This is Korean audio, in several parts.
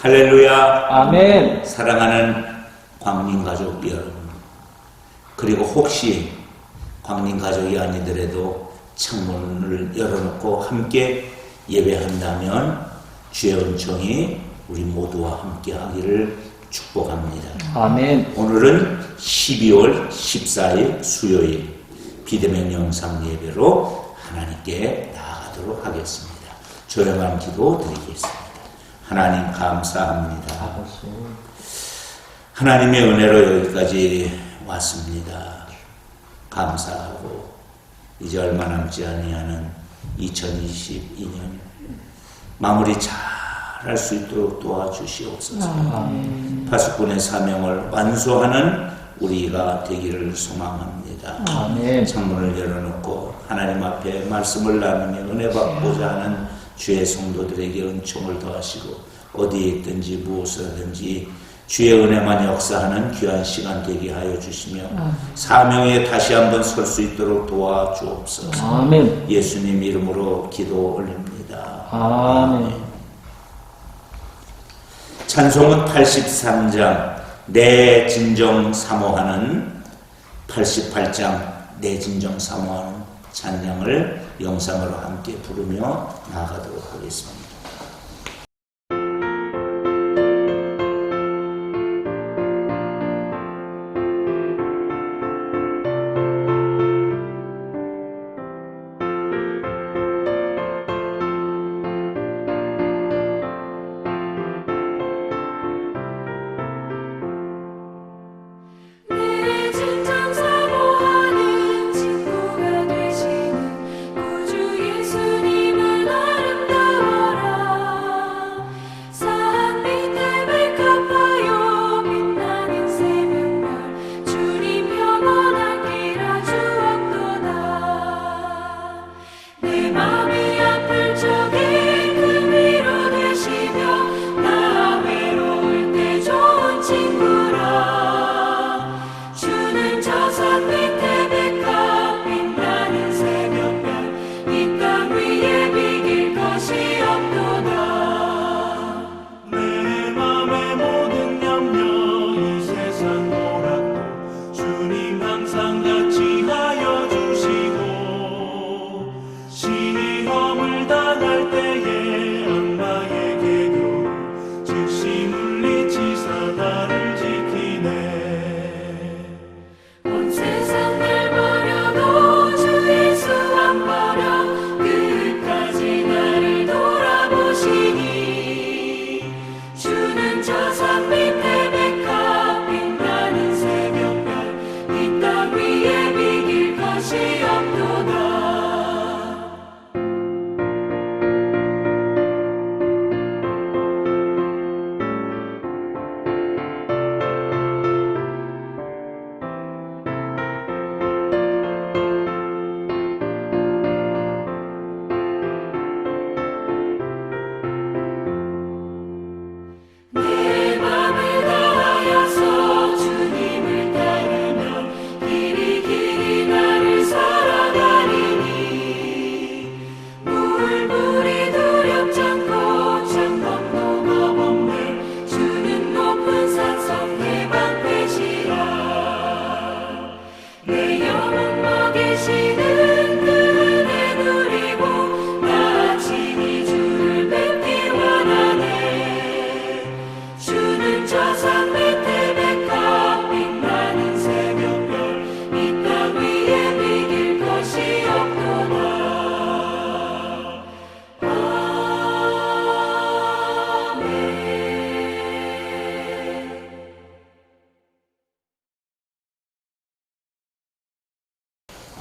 할렐루야. 아멘. 사랑하는 광림가족 여러분, 그리고 혹시 광림가족이 아니더라도 창문을 열어놓고 함께 예배한다면 주의 은총이 우리 모두와 함께 하기를 축복합니다. 아멘. 오늘은 12월 14일 수요일 비대면 영상 예배로 하나님께 나아가도록 하겠습니다. 조용한 기도 드리겠습니다. 하나님 감사합니다. 하나님의 은혜로 여기까지 왔습니다. 감사하고 이제 얼마 남지 아니하는 2022년 마무리 잘 할 수 있도록 도와주시옵소서. 파수꾼의 사명을 완수하는 우리가 되기를 소망합니다. 아멘. 창문을 열어놓고 하나님 앞에 말씀을 나누며 은혜 받고자 하는 주의 성도들에게 은총을 더하시고 어디에 있든지 무엇을 하든지 주의 은혜만 역사하는 귀한 시간 되게 하여 주시며 사명에 다시 한번 설 수 있도록 도와주옵소서. 아멘. 예수님 이름으로 기도 올립니다. 아멘. 찬송은 83장 내 진정 사모하는 88장 내 진정 사모하는 찬양을 영상으로 함께 부르며 나아가도록 하겠습니다.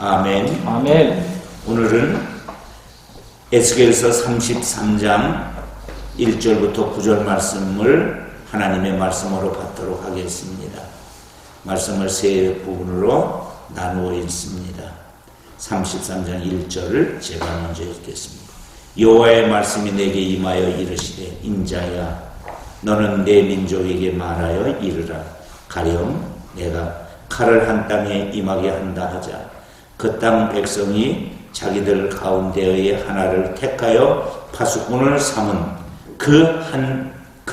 아멘. 아멘. 오늘은 에스겔서 33장 1절부터 9절 말씀을 하나님의 말씀으로 받도록 하겠습니다. 말씀을 세 부분으로 나누어 읽습니다. 33장 1절을 제가 먼저 읽겠습니다. 여호와의 말씀이 내게 임하여 이르시되 인자야 너는 내 민족에게 말하여 이르라. 가령 내가 칼을 한 땅에 임하게 한다 하자. 그 땅 백성이 자기들 가운데의 하나를 택하여 파수꾼을 삼은 그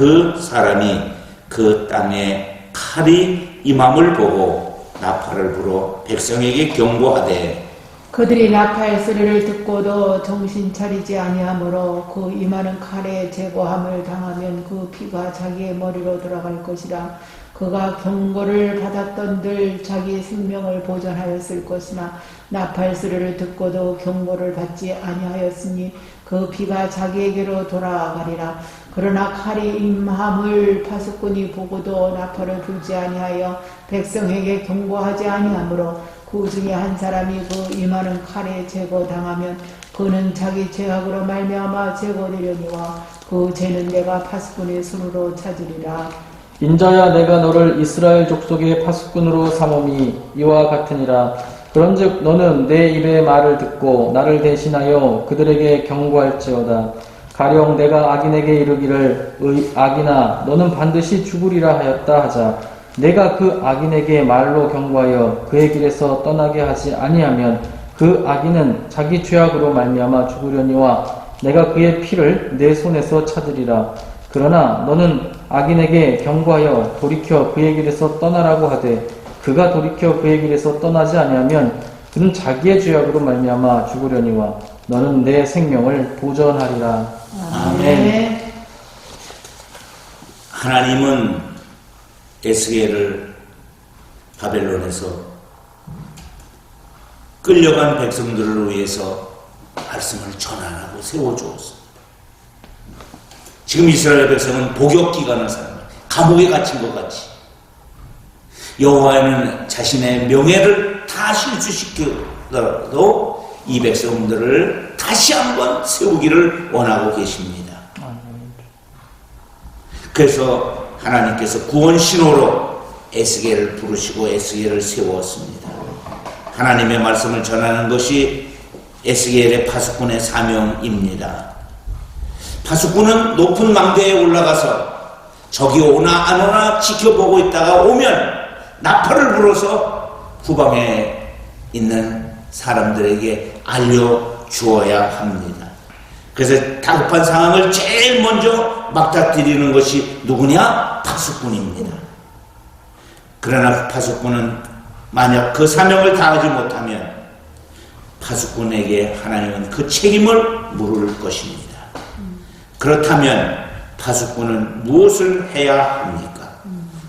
그 사람이 그 땅에 칼이 임함을 보고 나팔을 불어 백성에게 경고하되 그들이 나팔 소리를 듣고도 정신 차리지 아니하므로 그 임하는 칼에 제거함을 당하면 그 피가 자기의 머리로 돌아갈 것이라. 그가 경고를 받았던들 자기 생명을 보존하였을 것이나 나팔 소리를 듣고도 경고를 받지 아니하였으니 그 피가 자기에게로 돌아가리라. 그러나 칼이 임함을 파수꾼이 보고도 나팔을 불지 아니하여 백성에게 경고하지 아니하므로 그 중에 한 사람이 그 임하는 칼에 제거당하면 그는 자기 죄악으로 말미암아 제거되려니와 그 죄는 내가 파수꾼의 손으로 찾으리라. 인자야 내가 너를 이스라엘 족속의 파수꾼으로 삼음이 이와 같으니라. 그런즉 너는 내 입의 말을 듣고 나를 대신하여 그들에게 경고할지어다. 가령 내가 악인에게 이르기를 악인아 너는 반드시 죽으리라 하였다 하자. 내가 그 악인에게 말로 경고하여 그의 길에서 떠나게 하지 아니하면 그 악인은 자기 죄악으로 말미암아 죽으려니와 내가 그의 피를 내 손에서 찾으리라. 그러나 너는 악인에게 경고하여 돌이켜 그의 길에서 떠나라고 하되 그가 돌이켜 그의 길에서 떠나지 아니하면 그는 자기의 죄악으로 말미암아 죽으려니와 너는 내 생명을 보존하리라. 아멘. 하나님은 에스겔을 바벨론에서 끌려간 백성들을 위해서 말씀을 전환하고 세워주었습니다. 지금 이스라엘 백성은 복역기간을 사는 거예요. 감옥에 갇힌 것 같이. 여호와는 자신의 명예를 다 실추시키더라도 이 백성들을 다시 한번 세우기를 원하고 계십니다. 그래서 하나님께서 구원 신호로 에스겔을 부르시고 에스겔을 세웠습니다. 하나님의 말씀을 전하는 것이 에스겔의 파수꾼의 사명입니다. 파수꾼은 높은 망대에 올라가서 적이 오나 안 오나 지켜보고 있다가 오면 나팔을 불어서 후방에 있는 사람들에게 알려주어야 합니다. 그래서 다급한 상황을 제일 먼저 막다뜨리는 것이 누구냐? 파수꾼입니다. 그러나 파수꾼은 만약 그 사명을 다하지 못하면 파수꾼에게 하나님은 그 책임을 물을 것입니다. 그렇다면 파수꾼은 무엇을 해야 합니까?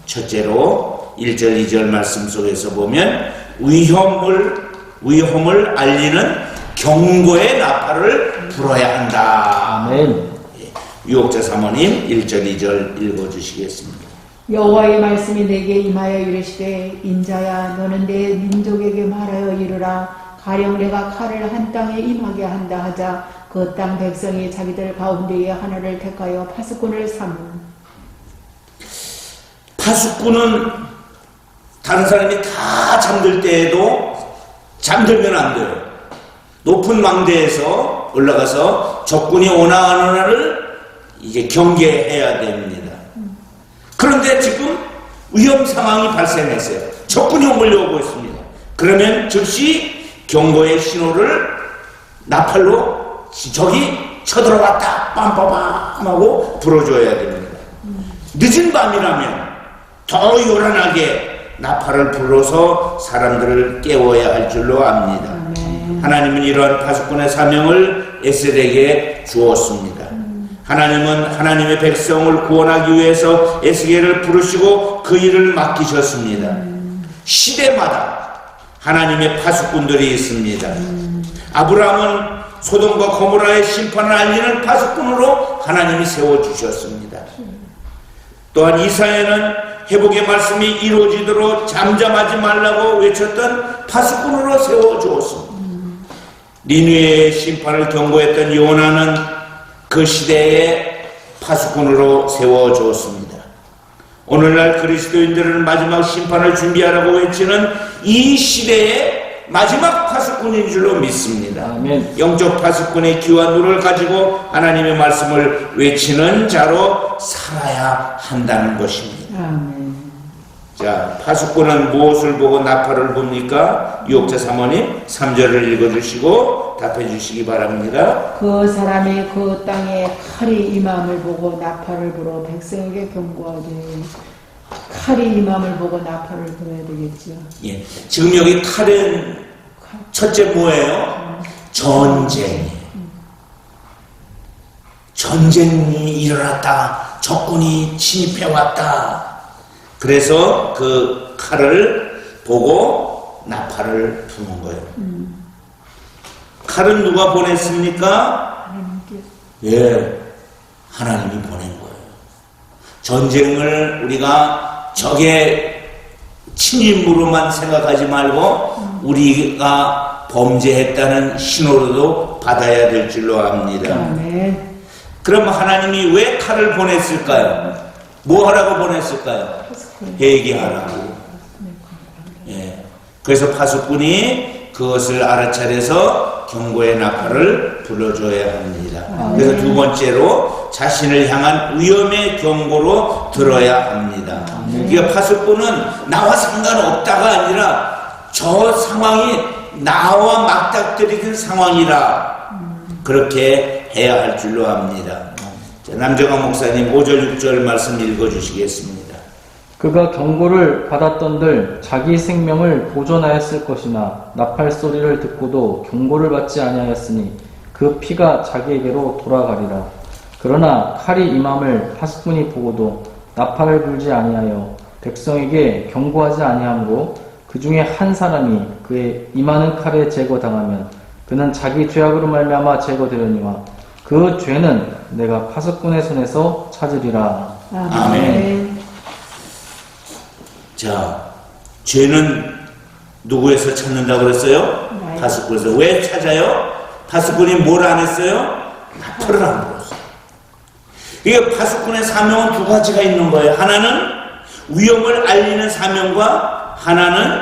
첫째로 1절 2절 말씀 속에서 보면 위험을 알리는 경고의 나팔을 불어야 한다. 아멘. 유혹자 사모님 1절 2절 읽어주시겠습니다. 여호와의 말씀이 내게 임하여 이르시되 인자야 너는 내 민족에게 말하여 이르라. 가령 내가 칼을 한 땅에 임하게 한다 하자. 그 땅 백성이 자기들 가운데에 하나를 택하여 파수꾼을 삼음. 파수꾼은 다른 사람이 다 잠들 때에도 잠들면 안 돼요. 높은 망대에서 올라가서 적군이 오나 안 오나를 이제 경계해야 됩니다. 그런데 지금 위험 상황이 발생했어요. 적군이 몰려오고 있습니다. 그러면 즉시 경고의 신호를 나팔로 적이 쳐들어왔다 빰빠밤 하고 불어줘야 됩니다. 늦은 밤이라면 더 요란하게 나팔을 불어서 사람들을 깨워야 할 줄로 압니다. 하나님은 이러한 파수꾼의 사명을 에스겔에게 주었습니다. 하나님은 하나님의 백성을 구원하기 위해서 에스겔을 부르시고 그 일을 맡기셨습니다. 시대마다 하나님의 파수꾼들이 있습니다. 아브라함은 소돔과 고모라의 심판을 알리는 파수꾼으로 하나님이 세워주셨습니다. 또한 이사야는 회복의 말씀이 이루어지도록 잠잠하지 말라고 외쳤던 파수꾼으로 세워주었습니다. 니느웨의 심판을 경고했던 요나는 그 시대의 파수꾼으로 세워주었습니다. 오늘날 그리스도인들은 마지막 심판을 준비하라고 외치는 이 시대의 마지막 파수꾼인 줄로 믿습니다. 아멘. 영적 파수꾼의 기와 눈을 가지고 하나님의 말씀을 외치는 자로 살아야 한다는 것입니다. 아멘. 자, 파수꾼은 무엇을 보고 나팔을 봅니까? 유혹자 사모님 3절을 읽어주시고 답해 주시기 바랍니다. 그 사람이 그 땅에 칼이 임함을 보고 나팔을 불어 백성에게 경고하되 칼이 임함을 보고 나팔을 불어야 되겠죠. 예, 지금 여기 칼은 첫째 뭐예요? 전쟁이에요. 전쟁이 일어났다. 적군이 침입해왔다. 그래서 그 칼을 보고 나팔을 부는 거예요. 칼은 누가 보냈습니까? 하나님께서. 예, 하나님이 보낸 거예요. 전쟁을 우리가 적의 침입으로만 생각하지 말고 우리가 범죄했다는 신호로도 받아야 될 줄로 압니다. 아멘. 그럼 하나님이 왜 칼을 보냈을까요? 뭐 하라고 보냈을까요? 회개하라고. 예. 그래서 파수꾼이 그것을 알아차려서 경고의 나팔을 불러줘야 합니다. 그래서 두 번째로 자신을 향한 위험의 경고로 들어야 합니다. 그러니까 파수꾼은 나와 상관없다가 아니라 저 상황이 나와 맞닥뜨리는 상황이라 그렇게 해야 할 줄로 압니다. 자, 남정환 목사님 5절 6절 말씀 읽어주시겠습니다. 그가 경고를 받았던들 자기 생명을 보존하였을 것이나 나팔 소리를 듣고도 경고를 받지 아니하였으니 그 피가 자기에게로 돌아가리라. 그러나 칼이 임함을 파수꾼이 보고도 나팔을 불지 아니하여 백성에게 경고하지 아니하므로 그 중에 한 사람이 그의 임하는 칼에 제거당하면 그는 자기 죄악으로 말미암아 제거되려니와 그 죄는 내가 파수꾼의 손에서 찾으리라. 아멘. 자, 죄는 누구에서 찾는다고 그랬어요? 파수꾼에서. 왜 찾아요? 파수꾼이 뭘 안 했어요? 나팔을 안 불었어요. 이게 파수꾼의 사명은 두 가지가 있는 거예요. 하나는 위험을 알리는 사명과 하나는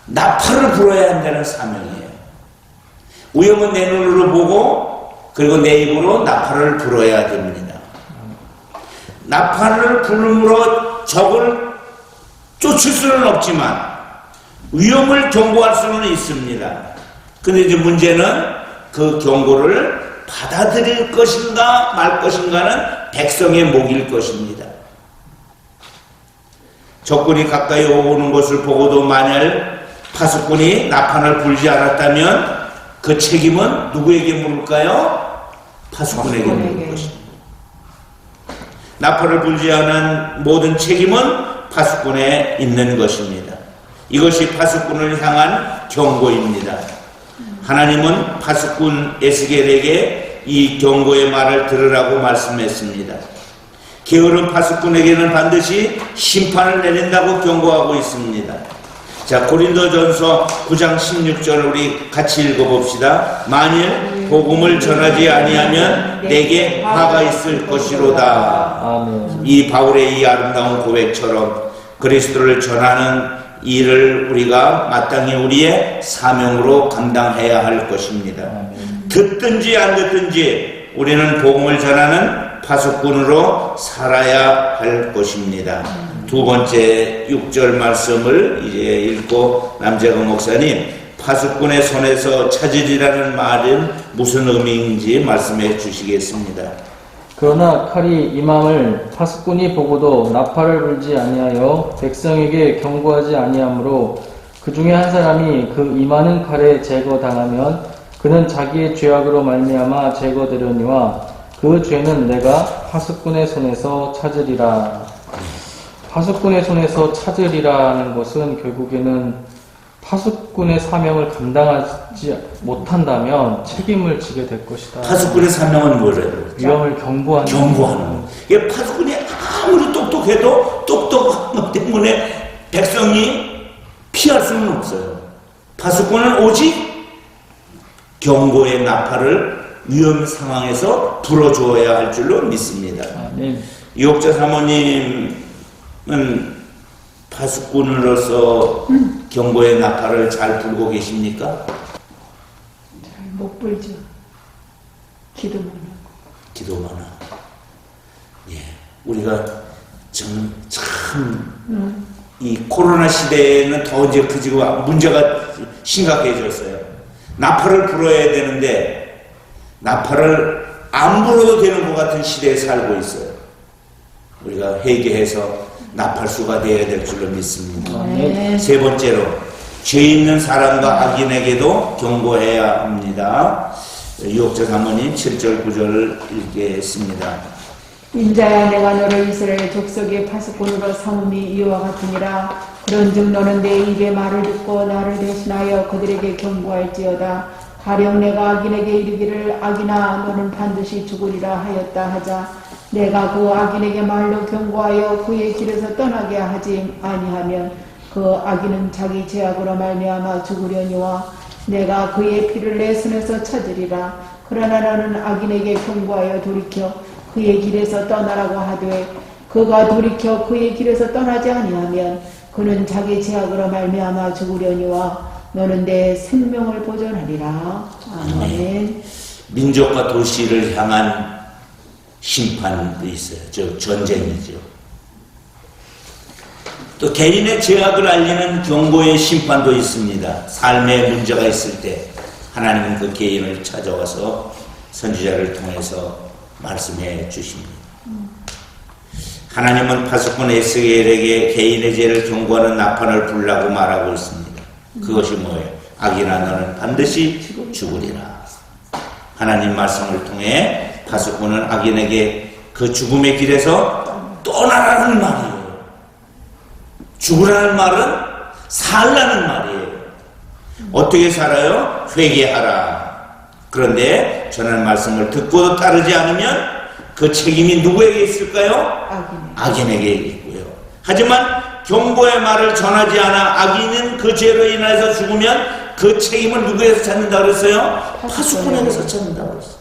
나팔을 불어야 한다는 사명이에요. 위험은 내 눈으로 보고 그리고 내 입으로 나팔을 불어야 됩니다. 나팔을 부름으로 적을 쫓을 수는 없지만 위험을 경고할 수는 있습니다. 근데 이제 문제는 그 경고를 받아들일 것인가 말 것인가는 백성의 몫일 것입니다. 적군이 가까이 오는 것을 보고도 만약 파수꾼이 나팔을 불지 않았다면 그 책임은 누구에게 물을까요? 파수꾼에게 물을 것입니다. 나팔을 불지 않은 모든 책임은 파수꾼에 있는 것입니다. 이것이 파수꾼을 향한 경고입니다. 하나님은 파수꾼 에스겔에게 이 경고의 말을 들으라고 말씀했습니다. 게으른 파수꾼에게는 반드시 심판을 내린다고 경고하고 있습니다. 자, 고린도전서 9장 16절 우리 같이 읽어봅시다. 만일 복음을 전하지 아니하면 내게 화가 있을 것이로다. 아멘. 이 바울의 이 아름다운 고백처럼 그리스도를 전하는 일을 우리가 마땅히 우리의 사명으로 감당해야 할 것입니다. 듣든지 안 듣든지 우리는 복음을 전하는 파수꾼으로 살아야 할 것입니다. 두 번째 6절 말씀을 이제 읽고 남재근 목사님 파수꾼의 손에서 찾으리라는 말은 무슨 의미인지 말씀해 주시겠습니다. 그러나 칼이 임함을 파수꾼이 보고도 나팔을 불지 아니하여 백성에게 경고하지 아니하므로 그 중에 한 사람이 그 임하는 칼에 제거당하면 그는 자기의 죄악으로 말미암아 제거되려니와 그 죄는 내가 파수꾼의 손에서 찾으리라. 파수꾼의 손에서 찾으리라는 것은 결국에는 파수꾼의 사명을 감당하지 못한다면 책임을 지게 될 것이다. 파수꾼의 사명은 뭐래요? 위험을 경고하는 거. 이게 파수꾼이 아무리 똑똑해도 똑똑한 것 때문에 백성이 피할 수는 없어요. 파수꾼은 오직 경고의 나팔을 위험 상황에서 불어주어야 할 줄로 믿습니다. 네. 유혹자 사모님은 파수꾼으로서 경고의 나팔을 잘 불고 계십니까? 잘 못 불죠. 기도만 하고. 기도만 하고. 예. 우리가 참 이 코로나 시대에는 더 이제 그지고 문제가 심각해졌어요. 나팔을 불어야 되는데 나팔을 안 불어도 되는 것 같은 시대에 살고 있어요. 우리가 회개해서 나팔수가 되어야 될 줄로 믿습니다. 네. 세 번째로 죄 있는 사람과 악인에게도 경고해야 합니다. 유혹자 사모님 7절 9절을 읽겠습니다. 인자야 내가 너를 이스라엘 족속의 파수꾼으로 삼음이 이와 같으니라. 그런즉 너는 내 입의 말을 듣고 나를 대신하여 그들에게 경고할지어다. 가령 내가 악인에게 이르기를 악인아 너는 반드시 죽으리라 하였다 하자 내가 그 악인에게 말로 경고하여 그의 길에서 떠나게 하지 아니하면 그 악인은 자기 죄악으로 말미암아 죽으려니와 내가 그의 피를 내 손에서 찾으리라. 그러나 너는 악인에게 경고하여 돌이켜 그의 길에서 떠나라고 하되 그가 돌이켜 그의 길에서 떠나지 아니하면 그는 자기 죄악으로 말미암아 죽으려니와 너는 내 생명을 보존하리라. 아멘. 민족과 도시를 향한 심판도 있어요. 즉 전쟁이죠. 또 개인의 죄악을 알리는 경고의 심판도 있습니다. 삶에 문제가 있을 때 하나님은 그 개인을 찾아와서 선지자를 통해서 말씀해 주십니다. 하나님은 파수꾼 에스겔에게 개인의 죄를 경고하는 나팔을 불라고 말하고 있습니다. 그것이 뭐예요? 악인아 너는 반드시 죽으리라. 하나님 말씀을 통해 파수꾼은 악인에게 그 죽음의 길에서 떠나라는 말이에요. 죽으라는 말은 살라는 말이에요. 어떻게 살아요? 회개하라. 그런데 저는 말씀을 듣고도 따르지 않으면 그 책임이 누구에게 있을까요? 악인에게 있고요. 하지만 경고의 말을 전하지 않아 악인은 그 죄로 인해서 죽으면 그 책임을 누구에서 찾는다고 그랬어요? 파수꾼에게서 찾는다고 그랬어요.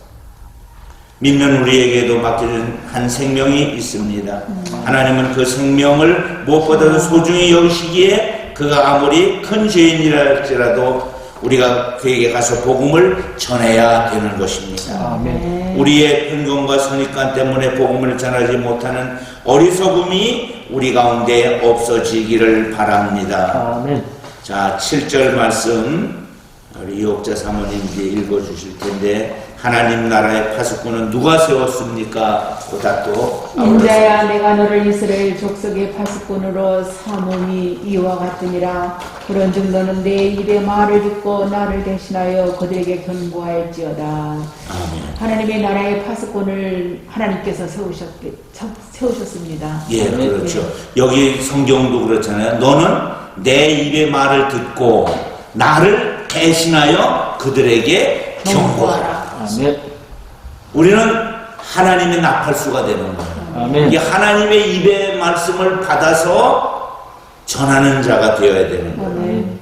믿는 우리에게도 맡겨진 한 생명이 있습니다. 하나님은 그 생명을 무엇보다도 소중히 여기시기에 그가 아무리 큰 죄인이라 할지라도 우리가 그에게 가서 복음을 전해야 되는 것입니다. 아멘. 우리의 편견과 선입관 때문에 복음을 전하지 못하는 어리석음이 우리 가운데 없어지기를 바랍니다. 아멘. 자, 7절 말씀 우리 유혹자 사모님 이제 읽어주실 텐데 하나님 나라의 파수꾼은 누가 세웠습니까? 보다 또 인자야 내가 너를 이스라엘 족속의 파수꾼으로 삼음이 이와 같으니라. 그런즉 너는 내 입의 말을 듣고 나를 대신하여 그들에게 경고할지어다. 아멘. 하나님의 나라의 파수꾼을 하나님께서 세우셨습니다. 예, 그렇죠. 여기 성경도 그렇잖아요. 너는 내 입의 말을 듣고 나를 대신하여 그들에게 경고하라. 아멘. 우리는 하나님의 나팔수가 되는 거예요. 아멘. 이게 하나님의 입의 말씀을 받아서 전하는 자가 되어야 되는 거예요. 아멘.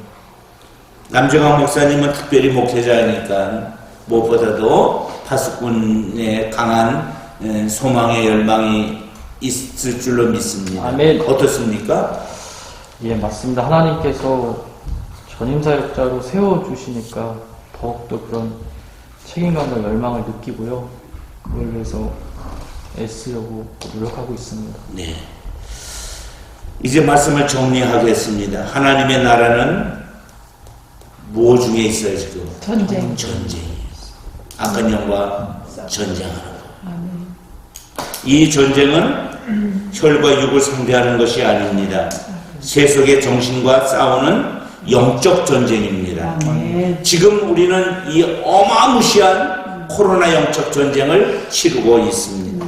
남정환 목사님은 특별히 목회자니까 무엇보다도 파수꾼의 강한 소망의 열망이 있을 줄로 믿습니다. 아멘. 어떻습니까? 예, 맞습니다. 하나님께서 전임사역자로 세워주시니까 더욱더 그런 책임감과 열망을 느끼고요. 그걸 위해서 애쓰려고 노력하고 있습니다. 네. 이제 말씀을 정리하겠습니다. 하나님의 나라는 무엇 중에 있어요, 지금? 전쟁. 전쟁이에요. 악한 영과 전쟁하는 거. 아멘. 이 전쟁은 혈과 육을 상대하는 것이 아닙니다. 세속의 정신과 싸우는 영적 전쟁입니다. 아멘. 지금 우리는 이 어마무시한 코로나 영적 전쟁을 치르고 있습니다.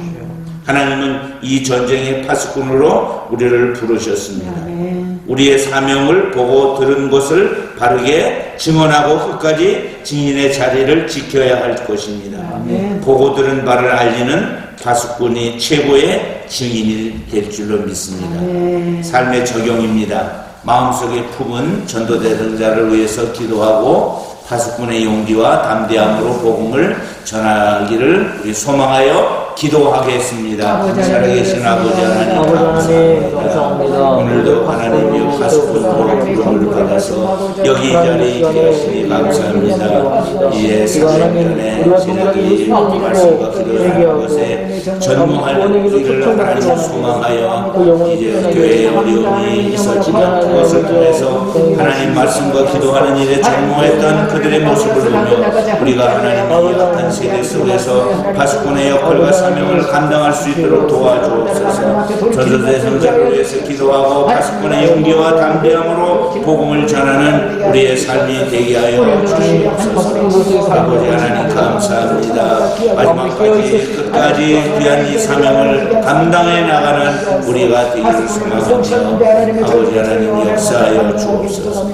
하나님은 이 전쟁의 파수꾼으로 우리를 부르셨습니다. 아멘. 우리의 사명을 보고 들은 것을 바르게 증언하고 끝까지 증인의 자리를 지켜야 할 것입니다. 아멘. 보고 들은 바를 알리는 파수꾼이 최고의 증인이 될 줄로 믿습니다. 아멘. 삶의 적용입니다. 마음속에 품은 전도대상자를 위해서 기도하고 파수꾼의 용기와 담대함으로 복음을 전하기를 우리 소망하여 기도하겠습니다. 아버지 살아계신 아버지 하나님 아버지 하나님, 감사합니다. 오늘도 하나님의 파수꾼으로 부름을 받아서 여기 이 자리에 있게 하시니 감사합니다. 이에 4년 전에 지나기 말씀과 기도하는 것에 전무할 일을 하나님 소망하여 이제 교회에 어려움이 있었지만 그것을 통해서 하나님 말씀과 기도하는 일에 전무했던 그들의 모습을 보며 우리가 하나님의 약한 세대 속에서 파수꾼의 역할과 사명을 감당할 수 있도록 도와주옵소서. 전도대 성자를 위해서 기도하고 파수꾼의 용기와 담대함으로 복음을 전하는 우리의 삶이 되게 하여 주시옵소서. 아버지 하나님 감사합니다. 마지막까지 끝까지 귀한 이 사명을 감당해 나가는 우리가 되기를 소망합니다. 아버지 하나님 역사하여 주옵소서.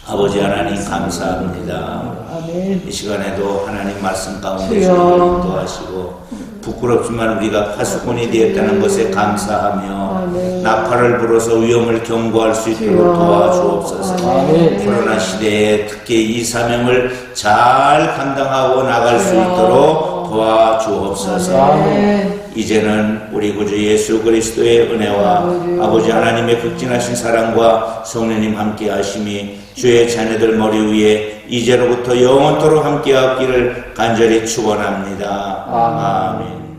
아버지 하나님 감사합니다. 이 시간에도 하나님 말씀 가운데 인도하시고 부끄럽지만 우리가 파수꾼이 되었다는 것에 감사하며 나팔을 불어서 위험을 경고할 수 있도록 도와주옵소서. 코로나 시대에 특히 이 사명을 잘 감당하고 나갈 수 있도록 도와주옵소서. 이제는 우리 구주 예수 그리스도의 은혜와 아버지 하나님의 극진하신 사랑과 성령님 함께 하심이 주의 자녀들 머리 위에 이제로부터 영원토록 함께 하기를 간절히 축원합니다. 아멘.